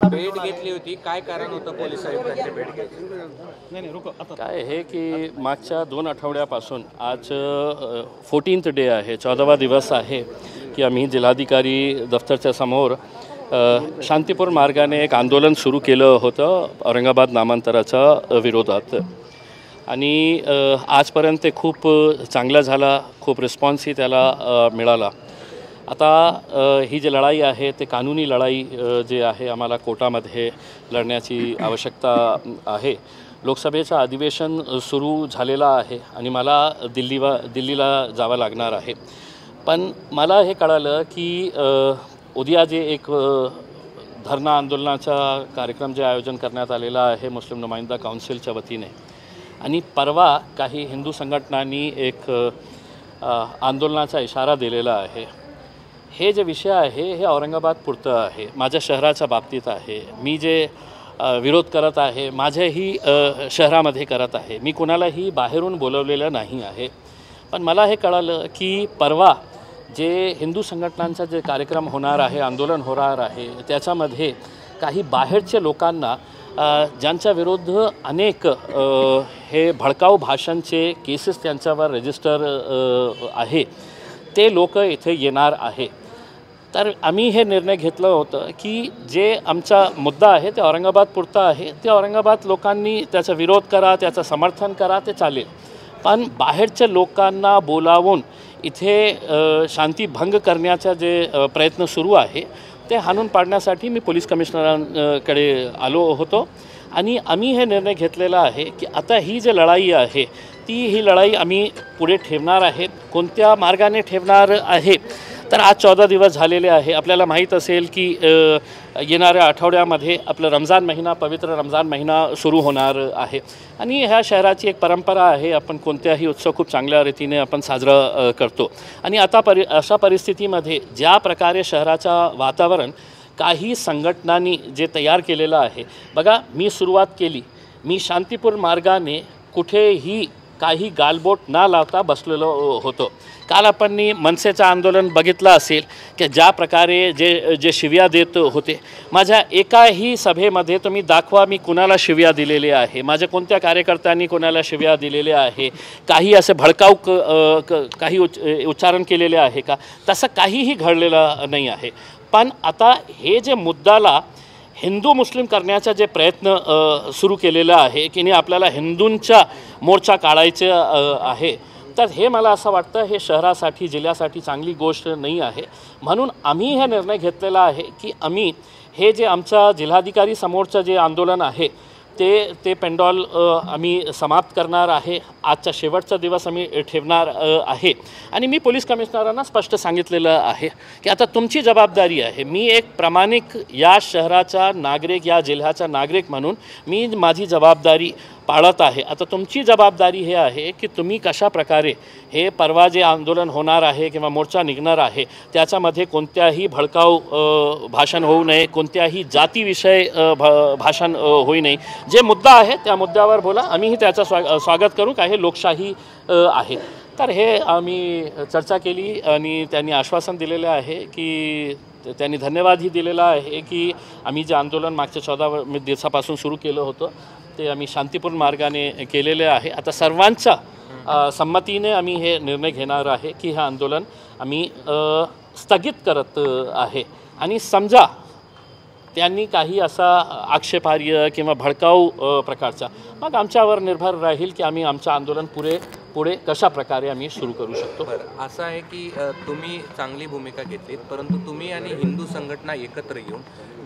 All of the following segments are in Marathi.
भेट घेतली होती, काय कारण होतं पोलीस आयुक्तांची भेट घ्यायची? काय आहे की मागच्या 2 आठवड्यापासून आज 14th डे आहे, 14वा दिवस आहे की आम्ही जिल्हाधिकारी दफ्तरच्या समोर शांतीपूर मार्गाने एक आंदोलन सुरू केलं होतं औरंगाबाद नामांतराच्या विरोधात. आणि आजपर्यंत ते खूप चांगला झाला, खूप रिस्पॉन्सही त्याला मिळाला. आता ही जी लढाई आहे ते कानूनी लढाई जे आहे आम्हाला कोर्टामध्ये लढण्याची आवश्यकता आहे. लोकसभेचं अधिवेशन सुरू झालेलं आहे आणि मला दिल्लीला जावं लागणार आहे. पण मला हे कळालं की उद्या जे एक धरणा आंदोलनाचा कार्यक्रम जे आयोजन करण्यात आलेला आहे मुस्लिम नुमाइंदा काउन्सिलच्या वतीने, आणि परवा काही हिंदू संघटनांनी एक आंदोलनाचा इशारा दिलेला आहे. हे जे विषय आहे हे औरंगाबाद पुरतं आहे, माझ्या शहराच्या बाबतीत आहे. मी जे विरोध करत आहे माझ्याही शहरामध्ये करत आहे. मी कोणालाही बाहेरून बोलवलेलं नाही आहे. पण मला हे कळालं की परवा जे हिंदू संघटनांचा जे कार्यक्रम होणार आहे, आंदोलन होणार आहे, त्याच्यामध्ये काही बाहेरच्या लोकांना ज्यांच्या विरुद्ध अनेक हे भडकाऊ भाषणचे केसेस त्यांच्यावर रजिस्टर आहे, ते लोक इथे येणार आहे. तर आम्ही हे निर्णय घेतलं होतं की जे आमचा मुद्दा आहे ते औरंगाबाद पुरता आहे, ते औरंगाबाद लोकांनी त्याचा विरोध करा, त्याचं समर्थन करा, ते चालेल. पण बाहेरच्या लोकांना बोलावून इथे शांतीभंग करण्याचा जे प्रयत्न सुरू आहे ते हाणून पाडण्यासाठी मी पोलीस कमिशनरांकडे आलो होतो. आणि आम्ही हे निर्णय घेतलेला आहे की आता ही जी लढाई आहे ही लढाई आम्ही पुढे ठेवणार आहे. कोणत्या मार्गाने ठेवणार आहे तर आज 14 दिवस झालेले आहे. आपल्याला माहीत असेल की येणाऱ्या आठवड्यामध्ये आपलं रमजान महिना, पवित्र रमजान महिना सुरू होणार आहे. आणि ह्या शहराची एक परंपरा आहे, आपण कोणत्याही उत्सव खूप चांगल्या रीतीने आपण साजरा करतो. आणि आता अशा परिस्थितीमध्ये ज्या प्रकारे शहराचं वातावरण काही संघटनांनी जे तयार केलेलं आहे, बघा मी सुरुवात केली, मी शांतीपूर मार्गाने कुठेही काही गालबोट न लावता बसलेलो होतो. काल आपण मनसेचं आंदोलन बघितलं असेल की ज्या प्रकारे जे शिव्या देत होते, माझ्या एकाही सभेमध्ये तुम्ही दाखवा मी कुणाला शिव्या दिलेले आहे, माझ्या कोणत्या कार्यकर्त्यांनी कोणाला शिव्या दिलेले आहे, काही असे भडकाऊ काही उच्चारण केलेले आहे का? तसं काहीही घडलेलं नाही आहे. पण आता हे जे मुद्दाला हिंदू मुस्लिम करण्याचा जे प्रयत्न सुरू केलेला आहे की नाही, आपल्याला हिंदूंचा मोर्चा काढायचं आहे, तर हे मला असं वाटतं हे शहरासाठी जिल्ह्यासाठी चांगली गोष्ट नाही आहे. म्हणून आम्ही हे निर्णय घेतलेला आहे की आम्ही हे जे आमच्या जिल्हाधिकारी समोरचं जे आंदोलन आहे ते पेंडॉल आम्ही समाप्त करणार आहे. आजचा शेवटचा दिवस आम्ही ठेवणार आहे. आणि मी पोलीस कमिशनरांना स्पष्ट सांगितलेलं आहे की आता तुमची जबाबदारी आहे. मी एक प्रामाणिक या शहराचा नागरिक, या जिल्ह्याचा नागरिक म्हणून मी माझी जबाबदारी पाळत आहे. आता तुमची जबाबदारी हे आहे की तुम्ही कशा प्रकारे हे परवा जे आंदोलन होणार आहे किंवा मोर्चा निघणार आहे त्याच्यामध्ये कोणत्याही भडकाऊ भाषण होऊ नये, कोणत्याही जातीविषय भाषण होऊ नये. जे मुद्दा आहे त्या मुद्द्यावर बोला, आम्हीही त्याचं स्वागत करू. काही लोकशाही आहे. तर हे आम्ही चर्चा केली आणि त्यांनी आश्वासन दिलेलं आहे की त्यांनी धन्यवादही दिलेला आहे की आम्ही जे आंदोलन मागच्या 14 दिवसापासून सुरू केलं होतं ते आम्ही शांतीपूर्ण मार्गाने केलेले आहे. आता सर्वांच्या संमतीने आम्ही हे निर्णय घेणार आहे की हे आंदोलन आम्ही स्थगित करत आहे. आणि समजा त्यांनी काही असा आक्षेपार्ह किंवा भडकाऊ प्रकारचा, मग आमच्यावर निर्भर राहील की आम्ही आमचं आंदोलन पुढे कशा प्रकारे आम्ही सुरू करू शकतो. बरं, असं आहे की तुम्ही चांगली भूमिका घेतलीत, परंतु तुम्ही आणि हिंदू संघटना एकत्र येऊन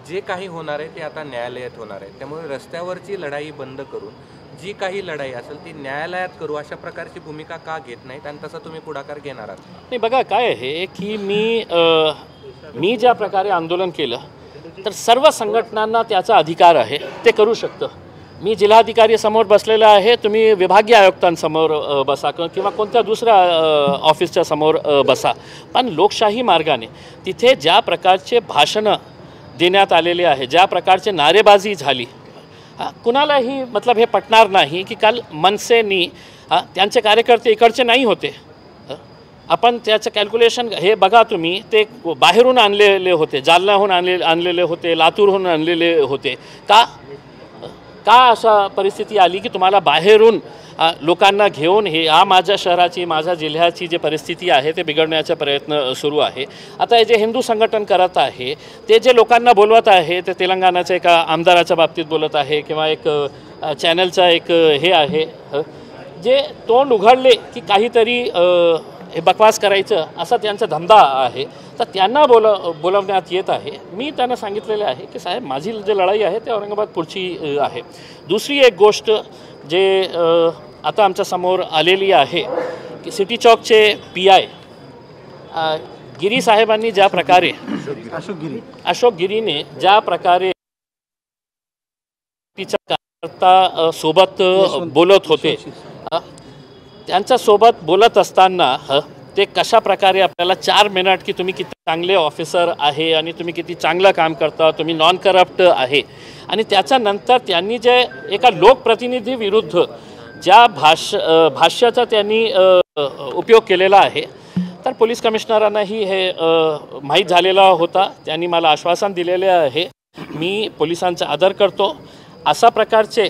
जे काही होणार आहे ते आता न्यायालयात होणार आहे. त्यामुळे रस्त्यावरची लढाई बंद करून जी काही लढाई असेल ती न्यायालयात करू, अशा प्रकारची भूमिका का घेत नाहीत आणि तसा तुम्ही पुढाकार घेणार आहात? नाही, बघा काय आहे की मी ज्या प्रकारे आंदोलन केलं तर सर्व संघटनांना त्याचा अधिकार आहे, ते करू शकतं. मी जिल्हाधिकारी समोर बसलेला आहे, तुम्ही विभागीय आयुक्तांसमोर बसा किंवा कोणत्या दुसऱ्या ऑफिसच्या समोर बसा. पण लोकशाही मार्गाने तिथे ज्या प्रकारचे भाषणं देण्यात आलेले आहे, ज्या प्रकारचे नारेबाजी झाली, कुणालाही मतलब हे पटणार नाही की काल मनसेनी त्यांचे कार्यकर्ते इकडचे नाही होते. आपण त्याचं कॅल्क्युलेशन हे बघा तुम्ही, ते बाहेरून आणलेले होते, जालन्याहून आणलेले होते, लातूरहून आणलेले होते. का अशा परिस्थिती आली की तुम्हाला बाहेरून लोकांना घेऊन हा माझ्या शहराची, माझ्या जिल्ह्याची जी परिस्थिती आहे ते बिघडण्याचा प्रयत्न सुरू आहे. आता हे जे हिंदू संघटन करत आहे, ते जे लोकांना बोलवत आहे, ते तेलंगणाच्या एका आमदाराच्या बाबतीत बोलत आहे किंवा एक चॅनलचा एक हे आहे, जे तोंड उघडले की काहीतरी हे बकवास करायचं असा त्यांचा धंदा आहे, तर त्यांना बोलवण्यात येत आहे. मी त्यांना सांगितलेले आहे की साहेब, माझी जी लढाई आहे ते औरंगाबाद पुढची आहे. दुसरी एक गोष्ट जे आता आमच्यासमोर आलेली आहे की सिटी चौकचे PI गिरी साहेबांनी ज्या प्रकारे, अशोक गिरीने ज्या प्रकारे तिच्या कार्यकर्ता सोबत बोलत होते, त्यांच्यासोबत बोलत असताना ते कशा प्रकारे आपल्याला 4 मिनिट की तुम्ही किती चांगले ऑफिसर आहे आणि तुम्ही किती चांगलं काम करता, तुम्ही नॉन करप्ट आहे, आणि त्याच्यानंतर त्यांनी जे एका लोकप्रतिनिधी विरुद्ध ज्या भाष्याचा त्यांनी उपयोग केलेला आहे, तर पोलीस कमिशनरांनाही हे माहीत झालेला होता. त्यांनी मला आश्वासन दिलेले आहे. मी पोलिसांचा आदर करतो. अशा प्रकारचे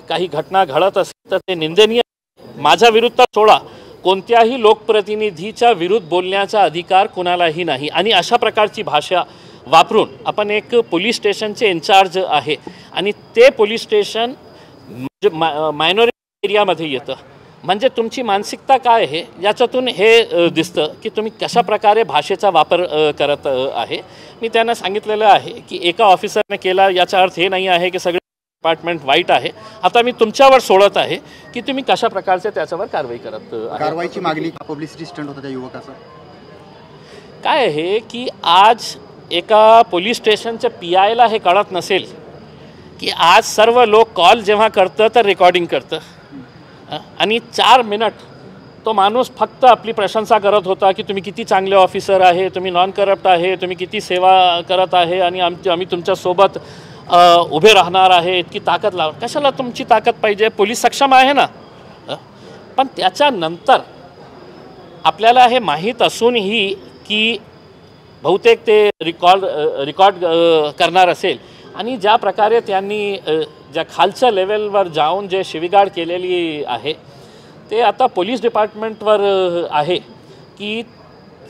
काही घटना घडत असेल तर ते निंदनीय. माझ्या विरुद्ध सोडा, कोणत्याही लोकप्रतिनिधीच्या विरुद्ध बोलण्याचा अधिकार कुणालाही नाही. आणि अशा प्रकारची भाषा वापरून आपण एक पोलीस स्टेशनचे इन्चार्ज आहे आणि ते पोलीस स्टेशन मायनॉरिटी एरियामध्ये येतं, म्हणजे तुमची मानसिकता काय आहे याच्यातून हे दिसतं की तुम्ही कशा प्रकारे भाषेचा वापर करत आहे. मी त्यांना सांगितलेलं आहे की एका ऑफिसरने केला याचा अर्थ हे नाही आहे की सगळे डिपार्टमेंट वाईट आहे. आता मी तुमच्यावर सोडत आहे की तुम्ही कशा प्रकारचे त्याच्यावर कारवाई करत आहे. कारवाईची मागणी पब्लिसिटी स्टंट होता त्या युवकाचा. काय आहे की आज एका पोलीस स्टेशनच्या PIला हे कळत नसेल की आज सर्व लोक कॉल जेव्हा करतं तर रेकॉर्डिंग करतं, आणि 4 मिनिट तो माणूस फक्त आपली प्रशंसा करत होता की तुम्ही किती चांगले ऑफिसर आहे, तुम्ही नॉन करप्ट आहे, तुम्ही किती सेवा करत आहे आणि आम्ही तुमच्यासोबत उभे राहणार आहे, इतकी ताकद लाव. कशाला तुमची ताकद पाहिजे? पोलीस सक्षम आहे ना. पण त्याच्यानंतर आपल्याला हे माहीत असूनही की बहुतेक ते रिकॉर्ड करणार असेल, आणि ज्या प्रकारे त्यांनी ज्या खालच्या लेवलवर जाऊन जे शिवीगाळ केलेली आहे ते आता पोलीस डिपार्टमेंटवर आहे की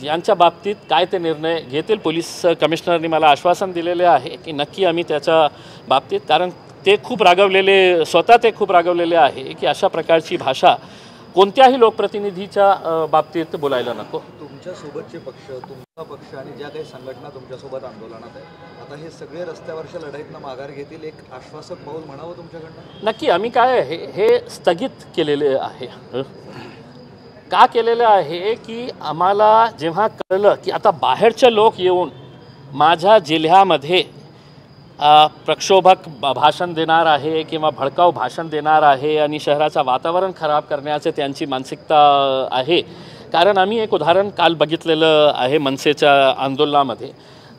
यांच्या बाबतीत काय ते निर्णय घेतील. पोलीस कमिशनरनी मला आश्वासन दिलेले आहे की नक्की आम्ही त्याच्या बाबतीत, कारण ते खूप रागवलेले, स्वतः ते खूप रागवलेले आहे की अशा प्रकारची भाषा कोणत्याही लोकप्रतिनिधीच्या बाबतीत बोलायला नको. तुमच्यासोबतचे पक्ष, तुमचा पक्ष आणि ज्या काही संघटना तुमच्यासोबत आंदोलनात आहे, आता हे सगळे रस्त्यावरच्या लढाईतनं माघार घेतील, एक आश्वासक पाऊल म्हणावं तुमच्याकडनं? नक्की. आम्ही काय आहे हे स्थगित केलेले आहे. का केलेलं आहे की आम्हाला जेव्हा कळलं की आता बाहेरचे लोक येऊन माझ्या जिल्ह्यामध्ये प्रक्षोभक भाषण देणार आहे किंवा भडकाऊ भाषण देणार आहे आणि शहराचं वातावरण खराब करण्याचे त्यांची मानसिकता आहे. कारण आम्ही एक उदाहरण काल बघितलेलं आहे मनसेच्या आंदोलनामध्ये.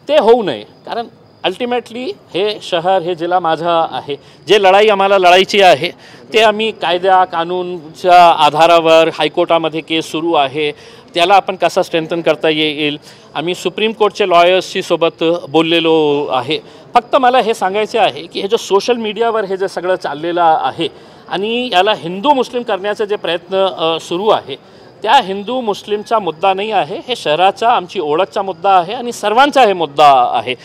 ते होऊ नये, कारण अल्टिमेटली हे शहर, हे जिल्हा माझा आहे. जे लढाई आम्हाला लढायची आहे ते आम्ही कायदा कानूनच्या आधारावर हायकोर्टामध्ये केस सुरू आहे, त्याला आपण कसा स्ट्रेंथन करता येईल. आम्ही सुप्रीम कोर्टचे लॉयर्सशी सोबत बोललेलो आहे. फक्त मला हे सांगायचे आहे की हे जो सोशल मीडियावर हे जे सगळं चाललेलं आहे आणि याला हिंदू मुस्लिम करण्याचे जे प्रयत्न सुरू आहे, त्या हिंदू मुस्लिमचा मुद्दा नाही आहे, हे शहराचा, आमची ओळखचा मुद्दा आहे आणि सर्वांचा हे मुद्दा आहे.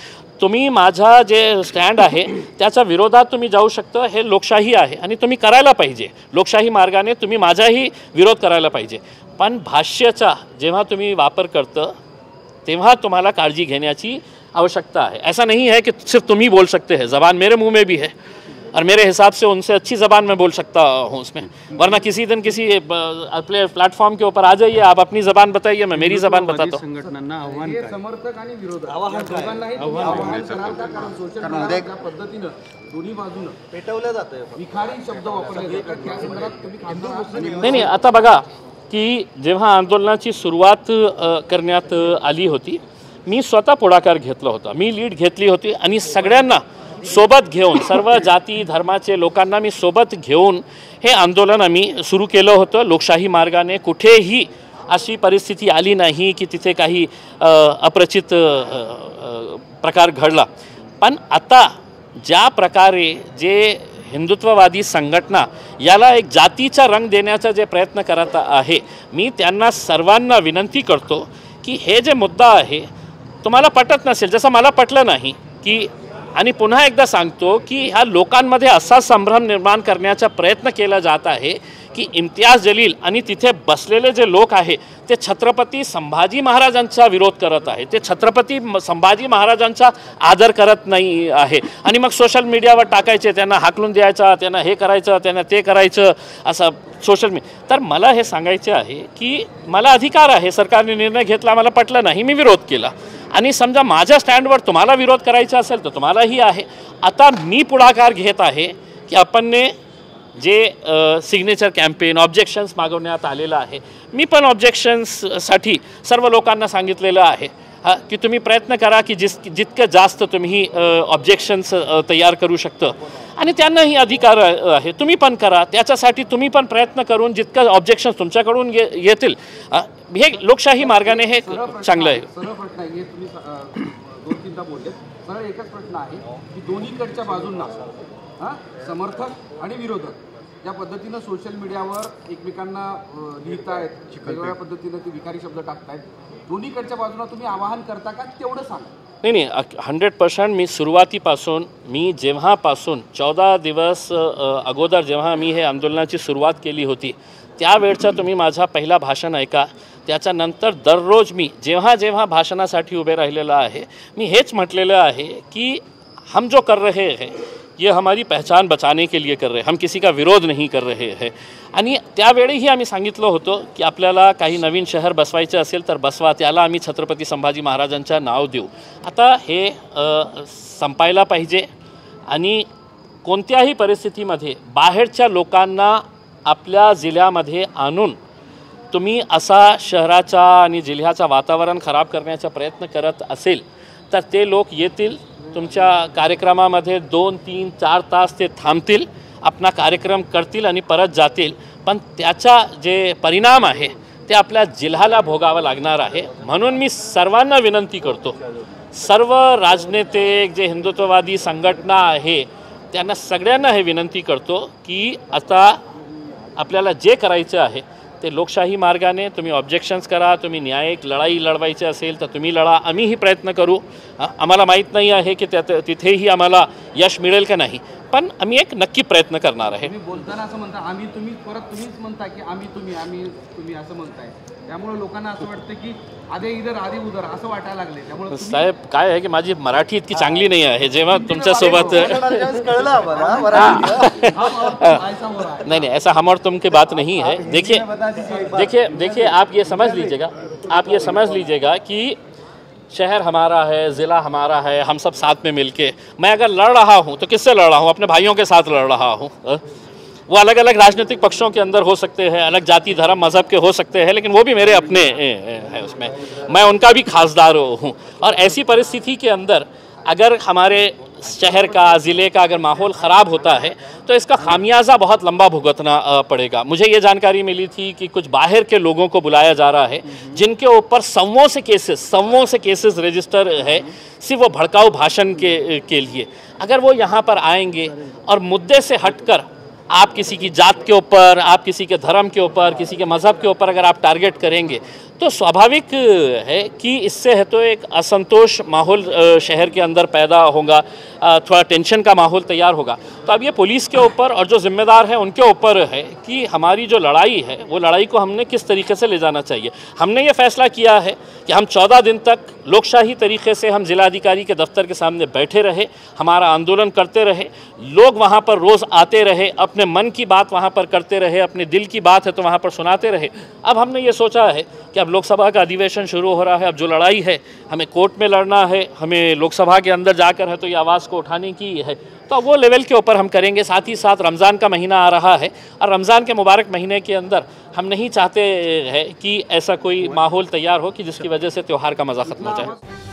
तुम्ही माझा जे स्टँड आहे त्याच्या विरोधात तुम्ही जाऊ शकता, हे लोकशाही आहे आणि तुम्ही करायला पाहिजे. लोकशाही मार्गाने तुम्ही माझाही विरोध करायला पाहिजे. पण भाष्याचा जेव्हा तुम्ही वापर करतं तेव्हा तुम्हाला काळजी घेण्याची आवश्यकता है. ऐसा नहीं है कि सिर्फ तुम ही बोल सकते हैं, ज़बान मेरे मुंह में भी है और मेरे हिसाब से उनसे अच्छी ज़बान में बोल सकता हूँ उसमें. वरना किसी दिन किसी प्लेटफॉर्म के ऊपर आ जाइए, आप अपनी ज़बान बताइए, मैं मेरी ज़बान बताता हूँ. संघटनांना आव्हान काय? समर्थक आणि विरोधक आवाहन काय? सोशल मीडिया पद्धतीनं दोन्ही बाजूनं पेटवलं जातंय. विखारी शब्द वापरले जातात. त्या संदर्भात तुम्ही हिंदू मुस्लिम नाही, आता बघा की जेव्हा आंदोलनाची सुरुवात करण्यात आली होती, मी स्वतः पुढाकार घेतला होता, मी लीड घेतली होती आणि सगळ्यांना सोबत घेऊन, सर्व जाती धर्माचे लोकांना मी सोबत घेऊन हे आंदोलन आम्ही सुरू केलं होतं. लोकशाही मार्गाने कुठेही अशी परिस्थिती आली नाही की तिथे काही अप्रचित प्रकार घडला. पण आता ज्या प्रकारे जे हिंदुत्ववादी संघटना याला एक जातीचा रंग देण्याचा जे प्रयत्न करत आहे, मी त्यांना सर्वांना विनंती करतो की हे जे मुद्दा आहे तुम्हाला पटत नसेल, जसं मला पटलं नाही की, आणि पुन्हा एकदा सांगतो की ह्या लोकांमध्ये असा संभ्रम निर्माण करण्याचा प्रयत्न केला जात आहे की इम्तियाज जलील आणि तिथे बसलेले जे लोक आहे ते छत्रपती संभाजी महाराजांचा विरोध करत आहे, ते छत्रपती संभाजी महाराजांचा आदर करत नाही आहे. आणि मग सोशल मीडियावर टाकायचे, त्यांना हाकलून द्यायचा, त्यांना हे करायचं, त्यांना ते करायचं, असं सोशल तर मला हे सांगायचे आहे की मला अधिकार आहे, सरकारने निर्णय घेतला, मला पटलं नाही, मी विरोध केला. आणि समजा माझ्या स्टँडवर तुम्हाला विरोध करायचा असेल तर तुम्हालाही आहे. आता मी पुढाकार घेत आहे की आपण जे सिग्नेचर कॅम्पेन ऑब्जेक्शन्स मागवण्यात आलेलं आहे, मी पण ऑब्जेक्शन्ससाठी सर्व लोकांना सांगितलेलं आहे की तुम्ही प्रयत्न करा की जितकं जास्त तुम्ही ऑब्जेक्शन्स तयार करू शकतं, आणि त्यांनाही अधिकार आहे, तुम्ही पण करा. त्याच्यासाठी तुम्ही पण प्रयत्न करून जितकं ऑब्जेक्शन्स तुमच्याकडून येतील, हे लोकशाही मार्गाने हे चांगलं आहे. सरळ प्रश्न आहे, तुम्ही दोन तीनदा बोलले, सरळ एकच प्रश्न आहे की दोन्हीकडच्या बाजूंना समर्थक आणि विरोधक ज्या पद्धतीनं सोशल मीडियावर एकमेकांना लिहितायत, वेगवेगळ्या पद्धतीनं ते विकारी शब्द टाकतायत, दोन्हीकडच्या बाजूला तुम्ही आवाहन करता का तेवढं सांगा. नाही 100% मी सुरुवातीपासून, मी जेव्हापासून 14 दिवस अगोदर जेव्हा मी हे आंदोलनाची सुरुवात केली होती त्यावेळचा तुम्ही माझा पहिला भाषण ऐका. त्याच्यानंतर दररोज मी जेव्हा जेव्हा भाषणासाठी उभे राहिलेला आहे मी हेच म्हटलेलं आहे की हम जो कर रहे हैं ये हमारी पहचान बचाने के लिए कर रहे हैं, हम किसी का विरोध नहीं कर रहे हैं. आणि त्यावेळीही आम्ही सांगितलं होतं की आपल्याला काही नवीन शहर बसवायचे असेल तर बसवा, त्याला आम्ही छत्रपती संभाजी महाराजांचं नाव देऊ. आता हे संपायला पाहिजे आणि कोणत्याही परिस्थितीमध्ये बाहेरच्या लोकांना आपल्या जिल्ह्यामध्ये आणून तुम्ही असा शहराचा आणि जिल्ह्याचा वातावरण खराब करण्याचा प्रयत्न करत असेल तर ते लोक येतील तुमच्या कार्यक्रमामध्ये 2, 3, 4 तास ते थांबतील, आपला कार्यक्रम करतील आणि परत जातील. पण त्याचा जे परिणाम आहे ते आपल्या जिल्ह्याला भोगावं लागणार आहे. म्हणून मी सर्वांना विनंती करतो, सर्व राजनेते जे हिंदुत्ववादी संघटना आहे त्यांना सगळ्यांना हे विनंती करतो की आता आपल्याला जे करायचं आहे ते लोकशाही मार्गाने तुम्ही ऑब्जेक्शन्स करा, तुम्ही न्यायिक लढाई लढवायची असेल तर तुम्ही लढा, आम्हीही प्रयत्न करू. आम्हाला माहीत नाही आहे की तिथेही आम्हाला यश मिळेल का नाही, पण आम्ही एक नक्की प्रयत्न करणार आहे. तुम्ही बोलताना असं म्हणता आम्ही तुम्ही, परत तुम्हीच म्हणता की आम्ही तुम्ही असं म्हणताय, त्यामुळे लोकांना असं वाटतं की आधे इधर आधे उधर असं वाटायला लागले. त्यामुळे साहेब काय आहे की माझी मराठी इतकी चांगली नाही आहे, जेव्हा तुमच्यासोबत नहीं ऐसा हम और तुम की बात नहीं है. देखिए आप ये समझ लीजिएगा कि शहर हमारा है, ज़िला हमारा है, हम सब साथ में मिलके, मैं अगर लड़ रहा हूँ तो किससे लड़ रहा हूँ? अपने भाइयों के साथ लड़ रहा हूँ. वो अलग अलग राजनीतिक पक्षों के अंदर हो सकते हैं, अलग जाति धर्म मज़हब के हो सकते हैं, लेकिन वो भी मेरे अपने हैं, उसमें मैं उनका भी खासदार हूँ. और ऐसी परिस्थिति के अंदर अगर हमारे शहर का, ज़िले का अगर माहौल ख़राब होता है तो इसका खामियाजा बहुत लंबा भुगतना पड़ेगा. मुझे ये जानकारी मिली थी कि कुछ बाहर के लोगों को बुलाया जा रहा है जिनके ऊपर सौों से केसेस रजिस्टर है, सिर्फ वो भड़काऊ भाषण के लिए. अगर वो यहाँ पर आएंगे और मुद्दे से हटकर आप किसी की जात के ऊपर, आप किसी के धर्म के ऊपर, किसी के मज़हब के ऊपर अगर आप टारगेट करेंगे तो स्वाभाविक है कि इससे है तो एक असंतोष माहौल शहर के अंदर पैदा होगा, थोड़ा टेंशन का माहौल तैयार होगा. तो अब ये पुलिस के ऊपर और जो जिम्मेदार हैं उनके ऊपर है कि हमारी जो लड़ाई है वो लड़ाई को हमने किस तरीके से ले जाना चाहिए. हमने ये फैसला किया है कि हम 14 दिन तक लोकशाही तरीके से हम जिलाधिकारी के दफ्तर के सामने बैठे रहे, हमारा आंदोलन करते रहे, लोग वहाँ पर रोज़ आते रहे, अपने मन की बात वहाँ पर करते रहे, अपने दिल की बात है तो वहाँ पर सुनाते रहे. अब हमने ये सोचा है कि अब लोकसभा का अधिवेशन शुरू हो रहा है, अब जो लड़ाई है हमें कोर्ट में लड़ना है, हमें लोकसभा के अंदर जाकर है तो ये आवाज़ को उठाने की है, तो वो लेवल के ऊपर हम करेंगे. साथ ही साथ रमज़ान का महीना आ रहा है और रमज़ान के मुबारक महीने के अंदर हम नहीं चाहते हैं कि ऐसा कोई माहौल तैयार हो कि जिसकी वजह से त्यौहार का मज़ा ख़त्म हो जाए.